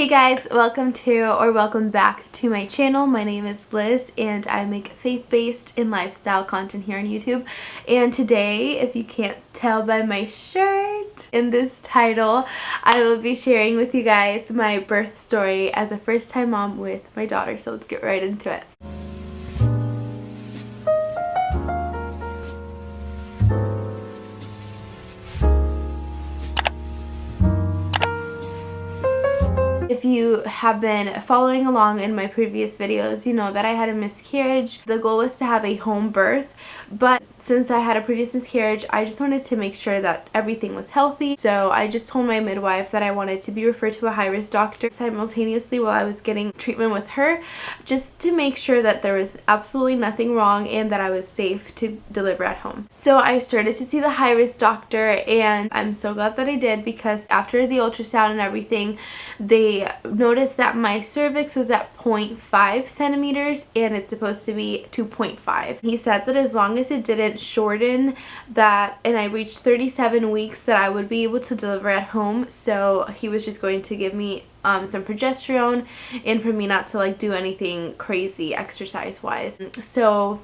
Hey guys, welcome back to my channel. My name is Liz and I make faith-based and lifestyle content here on YouTube. And today, if you can't tell by my shirt in this title, I will be sharing with you guys my birth story as a first-time mom with my daughter. So let's get right into it. If you have been following along in my previous videos, you know that I had a miscarriage. The goal was to have a home birth, but since I had a previous miscarriage, I just wanted to make sure that everything was healthy. So I just told my midwife that I wanted to be referred to a high-risk doctor simultaneously while I was getting treatment with her, just to make sure that there was absolutely nothing wrong and that I was safe to deliver at home. So I started to see the high-risk doctor, and I'm so glad that I did, because after the ultrasound and everything, they noticed that my cervix was at 0.5 centimeters and it's supposed to be 2.5. He said that as long as it didn't shorten that and I reached 37 weeks, that I would be able to deliver at home. So he was just going to give me some progesterone and for me not to like do anything crazy exercise wise. So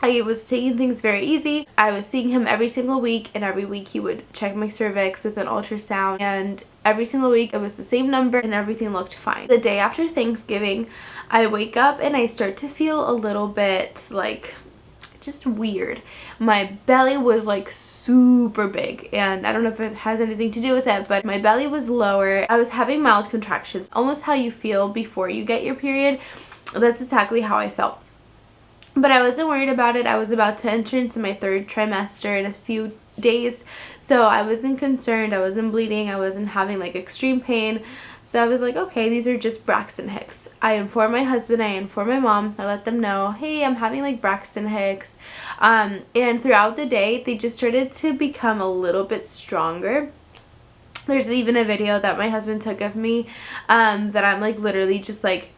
I was taking things very easy. I was seeing him every single week, and every week he would check my cervix with an ultrasound, and every single week it was the same number and everything looked fine. The day after Thanksgiving, I wake up and I start to feel a little bit like just weird. My belly was like super big, and I don't know if it has anything to do with it, but my belly was lower. I was having mild contractions, almost how you feel before you get your period. That's exactly how I felt. But I wasn't worried about it. I was about to enter into my third trimester in a few days, so I wasn't concerned. I wasn't bleeding. I wasn't having like extreme pain. So I was like, okay, these are just Braxton Hicks. I informed my husband, I informed my mom, I let them know, hey, I'm having like Braxton Hicks. And throughout the day, they just started to become a little bit stronger. There's even a video that my husband took of me that I'm like literally just like,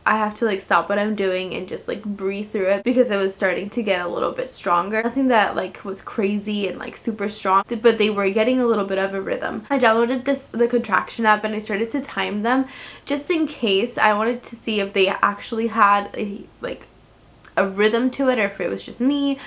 I have to like stop what I'm doing and just like breathe through it, because it was starting to get a little bit stronger. Nothing that like was crazy and like super strong, but they were getting a little bit of a rhythm. I downloaded the contraction app and I started to time them just in case. I wanted to see if they actually had a rhythm to it, or if it was just me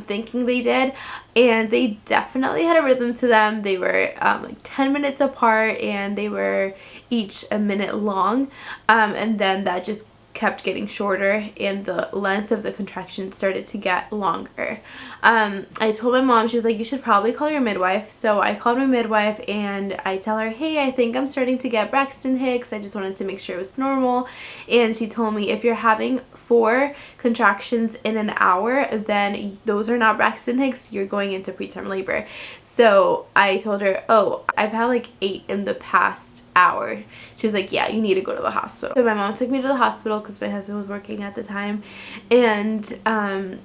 thinking they did. And they definitely had a rhythm to them. They were like 10 minutes apart, and they were each a minute long, and then that just kept getting shorter and the length of the contractions started to get longer. I told my mom, she was like, you should probably call your midwife. So I called my midwife and I tell her, hey, I think I'm starting to get Braxton Hicks. I just wanted to make sure it was normal. And she told me, if you're having 4 contractions in an hour, then those are not Braxton Hicks, you're going into preterm labor. So I told her, oh, I've had like 8 in the past hour. She's like, yeah, you need to go to the hospital. So my mom took me to the hospital because my husband was working at the time, and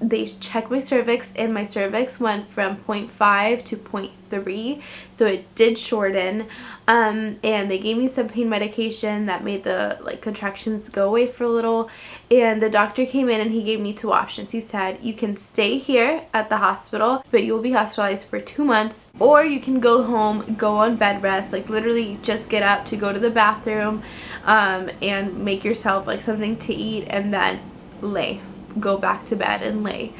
they checked my cervix, and my cervix went from 0.5 to 0.3, so it did shorten. And they gave me some pain medication that made the contractions go away for a little. And the doctor came in and he gave me 2 options. He said, you can stay here at the hospital, but you'll be hospitalized for 2 months, or you can go home, go on bed rest, like literally just get up to go to the bathroom and make yourself like something to eat, and then go back to bed and lay.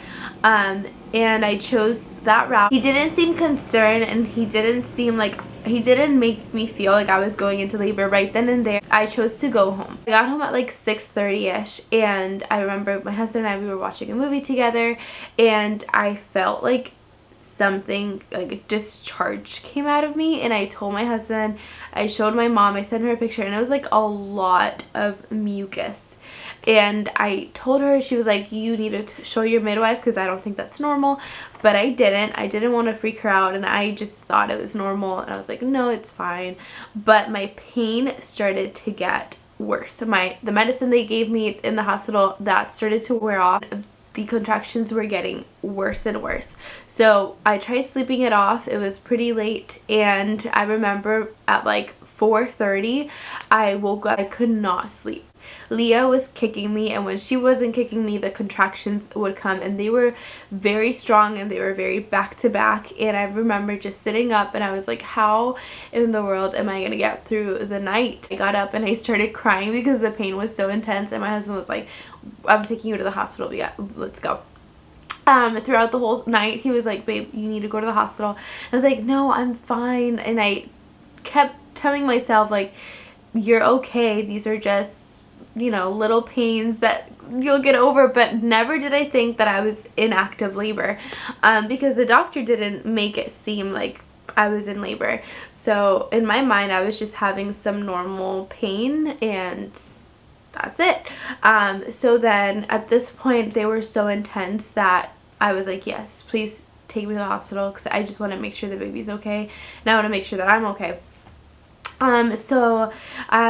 And I chose that route. He didn't seem concerned, and he didn't make me feel like I was going into labor right then and there. I chose to go home. I got home at like 6:30ish, and I remember my husband and I, we were watching a movie together, and I felt like something like a discharge came out of me. And I told my husband, I showed my mom, I sent her a picture, and it was like a lot of mucus. And I told her, she was like, you need to show your midwife because I don't think that's normal. But I didn't want to freak her out, and I just thought it was normal, and I was like, no, it's fine. But my pain started to get worse. The medicine they gave me in the hospital, that started to wear off. The contractions were getting worse and worse. So I tried sleeping it off. It was pretty late, and I remember at like 4:30, I woke up. I could not sleep. Leah was kicking me, and when she wasn't kicking me, the contractions would come, and they were very strong and they were very back to back. And I remember just sitting up and I was like, how in the world am I gonna get through the night? I got up and I started crying because the pain was so intense, and my husband was like, I'm taking you to the hospital, yeah, let's go. Throughout the whole night he was like, babe, you need to go to the hospital. I was like, no, I'm fine. And I kept telling myself, like, you're okay, these are just, you know, little pains that you'll get over. But never did I think that I was in active labor, because the doctor didn't make it seem like I was in labor. So in my mind I was just having some normal pain, and that's it. So then at this point they were so intense that I was like, yes, please take me to the hospital, because I just want to make sure the baby's okay, and I want to make sure that I'm okay.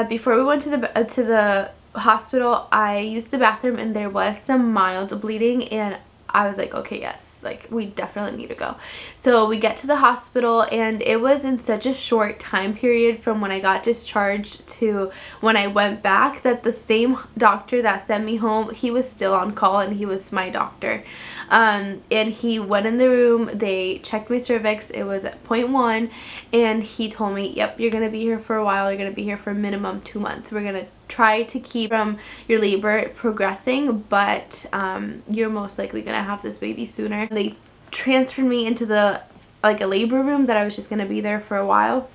Before we went to the hospital, I used the bathroom and there was some mild bleeding, and I was like, okay, yes, like, we definitely need to go. So we get to the hospital, and it was in such a short time period from when I got discharged to when I went back that the same doctor that sent me home, he was still on call, and he was my doctor. And he went in the room, they checked my cervix, it was at 0.1, and he told me, yep, you're going to be here for a while, you're going to be here for minimum 2 months. We're going to try to keep from your labor progressing, but you're most likely going to have this baby sooner. They transferred me into a labor room that I was just going to be there for a while.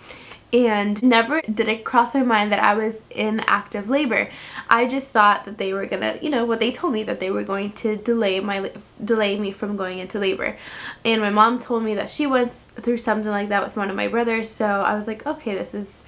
And never did it cross my mind that I was in active labor. I just thought that they were gonna, you know, what they told me, that they were going to delay me from going into labor. And my mom told me that she went through something like that with one of my brothers. So I was like, okay, this is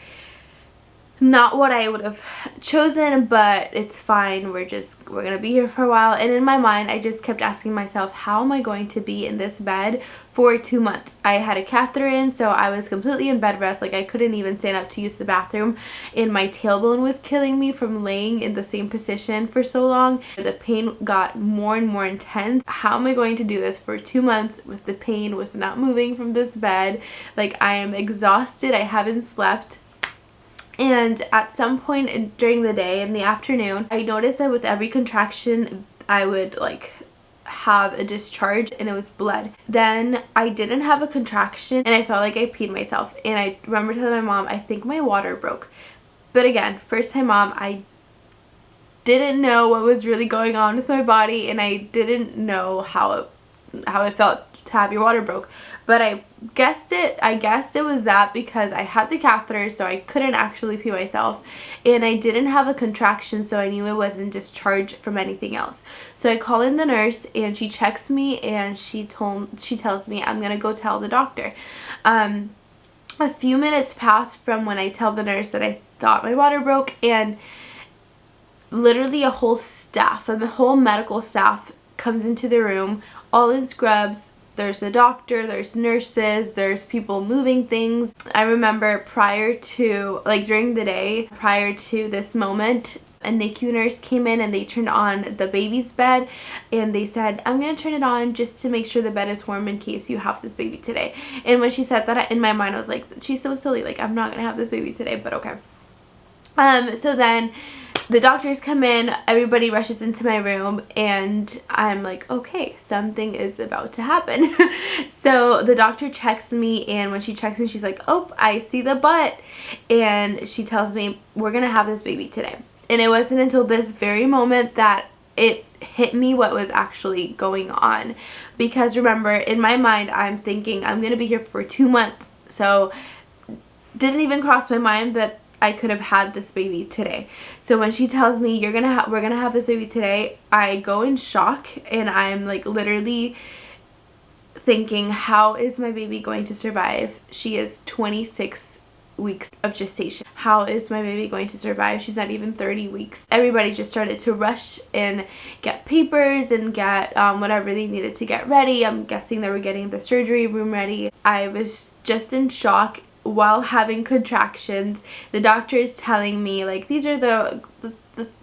not what I would have chosen, but it's fine. We're gonna be here for a while. And in my mind I just kept asking myself, how am I going to be in this bed for 2 months? I had a catheter in, so I was completely in bed rest. Like, I couldn't even stand up to use the bathroom, and my tailbone was killing me from laying in the same position for so long. The pain got more and more intense. How am I going to do this for 2 months with the pain, with not moving from this bed? Like, I am exhausted, I haven't slept. And at some point during the day, in the afternoon, I noticed that with every contraction I would like have a discharge, and it was blood. Then I didn't have a contraction, and I felt like I peed myself. And I remember telling my mom, I think my water broke. But again, first time mom, I didn't know what was really going on with my body, and I didn't know how it felt to have your water broke. But I guessed it was that because I had the catheter, so I couldn't actually pee myself, and I didn't have a contraction, so I knew it wasn't discharged from anything else. So I call in the nurse, and she checks me, and she tells me I'm gonna go tell the doctor. A few minutes pass from when I tell the nurse that I thought my water broke, and literally a whole medical staff comes into the room, all in scrubs. There's a doctor, there's nurses, there's people moving things. I remember during the day, prior to this moment, a NICU nurse came in and they turned on the baby's bed, and they said, I'm going to turn it on just to make sure the bed is warm in case you have this baby today. And when she said that, in my mind I was like, she's so silly, like, I'm not going to have this baby today, but okay. So then the doctors come in, everybody rushes into my room, and I'm like, okay, something is about to happen. So the doctor checks me, and when she checks me, she's like, oh, I see the butt. And she tells me, we're going to have this baby today. And it wasn't until this very moment that it hit me what was actually going on. Because remember, in my mind, I'm thinking I'm going to be here for 2 months. So didn't even cross my mind that I could have had this baby today. So when she tells me we're gonna have this baby today, I go in shock, and I'm like literally thinking, how is my baby going to survive? She is 26 weeks of gestation. How is my baby going to survive? She's not even 30 weeks. Everybody just started to rush and get papers and get whatever they needed to get ready. I'm guessing they were getting the surgery room ready. I was just in shock while having contractions. The doctor is telling me, like, these are the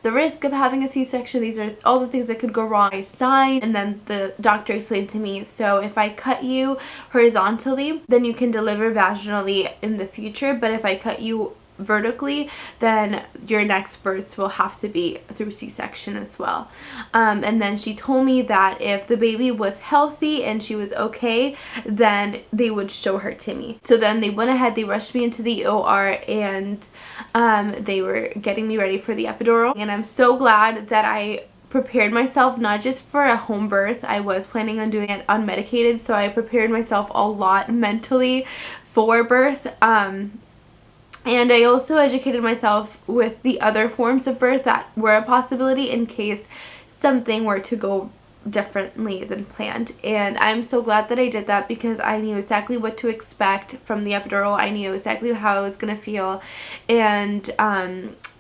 risk of having a C-section, these are all the things that could go wrong. I signed, and then the doctor explained to me, so if I cut you horizontally, then you can deliver vaginally in the future, but if I cut you vertically, then your next births will have to be through C-section as well. And then she told me that if the baby was healthy and she was okay, then they would show her to me. So then they went ahead, they rushed me into the OR, and they were getting me ready for the epidural. And I'm so glad that I prepared myself, not just for a home birth. I was planning on doing it unmedicated, so I prepared myself a lot mentally for birth. And I also educated myself with the other forms of birth that were a possibility in case something were to go differently than planned. And I'm so glad that I did that, because I knew exactly what to expect from the epidural. I knew exactly how I was gonna feel, and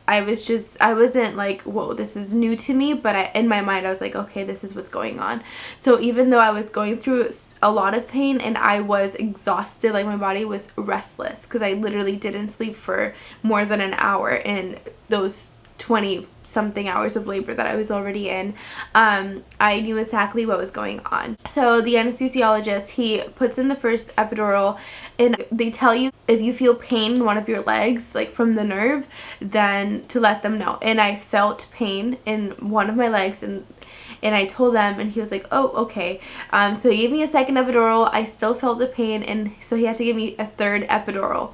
I wasn't like, whoa, this is new to me, but in my mind I was like, okay, this is what's going on. So even though I was going through a lot of pain and I was exhausted, like my body was restless, because I literally didn't sleep for more than an hour in those 20 something hours of labor that I was already in, I knew exactly what was going on. So the anesthesiologist, he puts in the first epidural, and they tell you if you feel pain in one of your legs, like from the nerve, then to let them know. And I felt pain in one of my legs, and I told them, and he was like, oh, okay. So he gave me a second epidural. I still felt the pain, and so he had to give me a third epidural.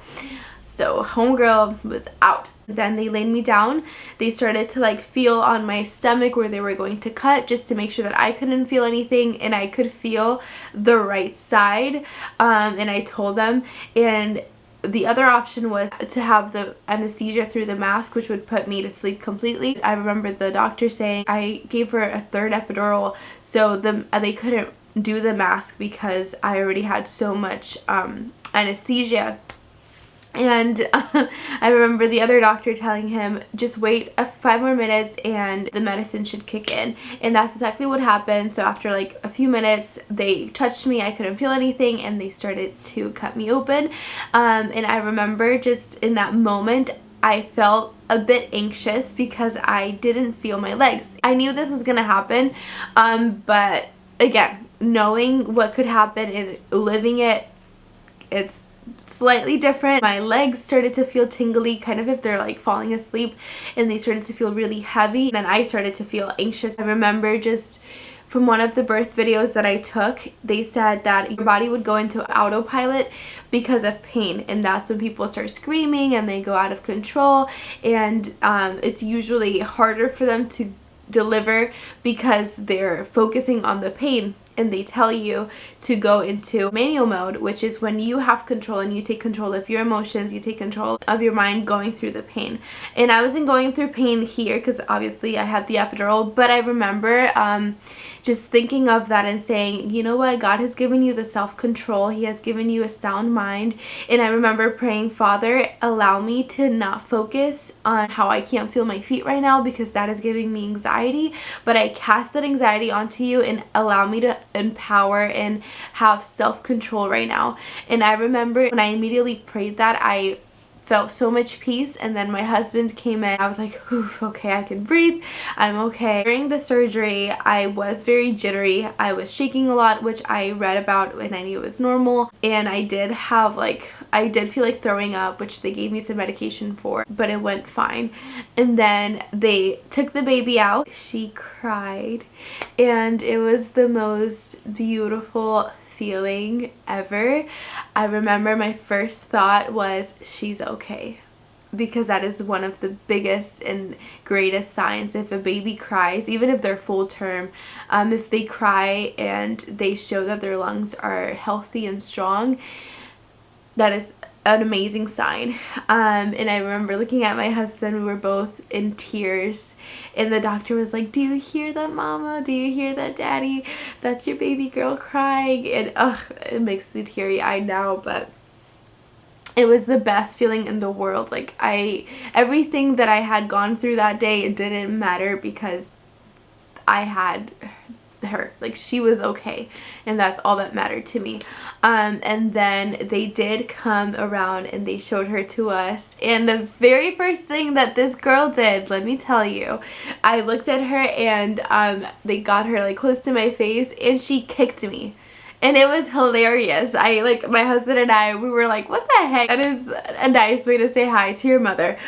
So homegirl was out. Then they laid me down. They started to like feel on my stomach where they were going to cut, just to make sure that I couldn't feel anything and I could feel the right side. And I told them, and the other option was to have the anesthesia through the mask, which would put me to sleep completely. I remember the doctor saying I gave her a third epidural, so they couldn't do the mask because I already had so much anesthesia. And I remember the other doctor telling him, just wait 5 more minutes and the medicine should kick in. And that's exactly what happened. So after like a few minutes, they touched me, I couldn't feel anything, and they started to cut me open. And I remember just in that moment, I felt a bit anxious because I didn't feel my legs. I knew this was gonna happen, but again, knowing what could happen and living it, it's slightly different. My legs started to feel tingly, kind of if they're like falling asleep, and they started to feel really heavy. Then I started to feel anxious. I remember just from one of the birth videos that I took, they said that your body would go into autopilot because of pain, and that's when people start screaming and they go out of control, and it's usually harder for them to deliver because they're focusing on the pain. And they tell you to go into manual mode, which is when you have control and you take control of your emotions, you take control of your mind going through the pain. And I wasn't going through pain here because obviously I had the epidural, but I remember just thinking of that and saying, you know what, God has given you the self-control, He has given you a sound mind. And I remember praying, Father, allow me to not focus on how I can't feel my feet right now, because that is giving me anxiety, but I cast that anxiety onto you and allow me to empower and have self-control right now. And I remember when I immediately prayed that, I felt so much peace. And then my husband came in. I was like, okay, I can breathe, I'm okay. During the surgery, I was very jittery. I was shaking a lot, which I read about and I knew it was normal. And I did feel like throwing up, which they gave me some medication for, but it went fine. And then they took the baby out. She cried, and it was the most beautiful feeling ever. I remember my first thought was, she's okay, because that is one of the biggest and greatest signs. If a baby cries, even if they're full term, if they cry and they show that their lungs are healthy and strong, that is an amazing sign. And I remember looking at my husband, we were both in tears, and the doctor was like, do you hear that, mama? Do you hear that, daddy? That's your baby girl crying. And it makes me teary-eyed now, but it was the best feeling in the world. Like everything that I had gone through that day, it didn't matter, because I had her, like she was okay, and that's all that mattered to me. And then they did come around and they showed her to us, and the very first thing that this girl did, let me tell you, I looked at her and they got her like close to my face, and she kicked me. And it was hilarious. My husband and I, we were like, what the heck? That is a nice way to say hi to your mother.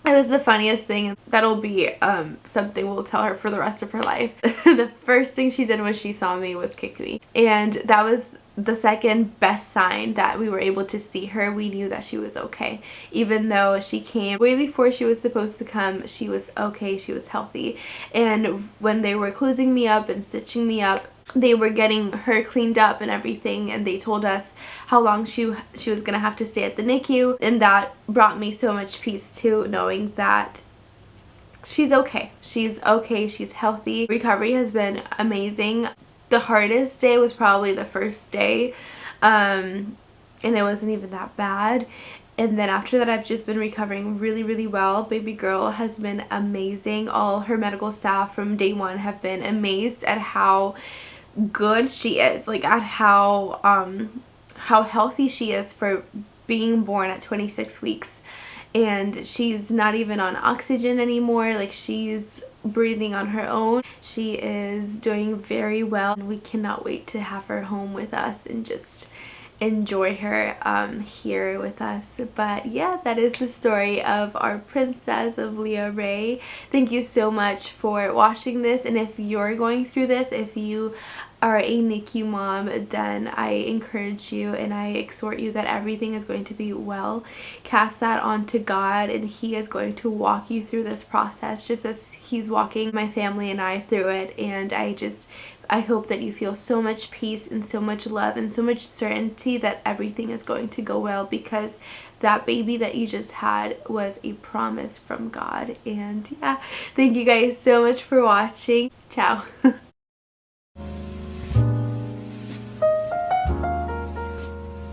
It was the funniest thing. That'll be something we'll tell her for the rest of her life. The first thing she did when she saw me was kick me. And that was the second best sign that we were able to see her. We knew that she was okay. Even though she came way before she was supposed to come, she was okay, she was healthy. And when they were closing me up and stitching me up, they were getting her cleaned up and everything, and they told us how long she was gonna have to stay at the NICU, and that brought me so much peace too, knowing that she's okay. She's okay, she's healthy. Recovery has been amazing. The hardest day was probably the first day, and it wasn't even that bad. And then after that, I've just been recovering really, really well. Baby girl has been amazing. All her medical staff from day one have been amazed at how good she is, like at how healthy she is for being born at 26 weeks. And she's not even on oxygen anymore. Like, she's breathing on her own. She is doing very well. We cannot wait to have her home with us and just enjoy her here with us. But yeah, that is the story of our princess, of Leah Ray. Thank you so much for watching this, and if you're going through this, if you are a NICU mom, then I encourage you and I exhort you that everything is going to be well. Cast that onto God, and He is going to walk you through this process just as He's walking my family and I through it. And I hope that you feel so much peace and so much love and so much certainty that everything is going to go well, because that baby that you just had was a promise from God. And yeah, thank you guys so much for watching. Ciao.